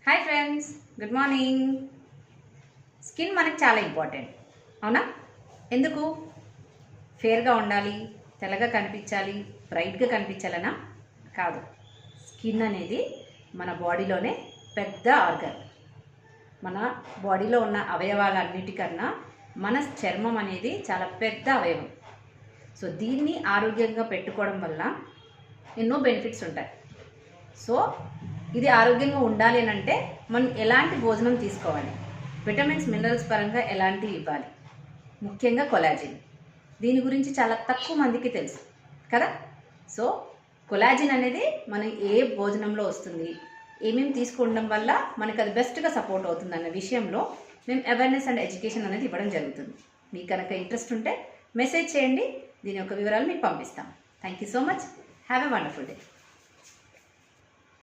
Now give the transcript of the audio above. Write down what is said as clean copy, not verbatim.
Hi friends, good morning. Skin మనకి చాలా important, అవునా? ఎందుకు? ఫేర్గా ఉండాలి, తెల్లగా కనిపించాలి, బ్రైట్గా కనిపించాలనా? కాదు. స్కిన్ అనేది మన బాడీలోనే పెద్ద ఆర్గన్. మన బాడీలో ఉన్న అవయవాలన్నిటికన్నా మన చర్మం అనేది చాలా పెద్ద అవయవం. సో దీన్ని ఆరోగ్యంగా పెట్టుకోవడం వల్ల ఎన్నో బెనిఫిట్స్ ఉంటాయి. సో ఇది ఆరోగ్యంగా ఉండాలి అని అంటే మనం ఎలాంటి భోజనం తీసుకోవాలి, విటమిన్స్ మినరల్స్ పరంగా ఎలాంటివి ఇవ్వాలి, ముఖ్యంగా కొలాజిన్. దీని గురించి చాలా తక్కువ మందికి తెలుసు కదా. సో కొలాజిన్ అనేది మన ఏ భోజనంలో వస్తుంది, ఏమేమి తీసుకోవడం వల్ల మనకు అది బెస్ట్గా సపోర్ట్ అవుతుంది అన్న విషయంలో మేము అవేర్నెస్ అండ్ ఎడ్యుకేషన్ అనేది ఇవ్వడం జరుగుతుంది. మీకు కనుక ఇంట్రెస్ట్ ఉంటే మెసేజ్ చేయండి, దీని యొక్క వివరాలు మీకు పంపిస్తాం. Thank you so much. Have a wonderful day.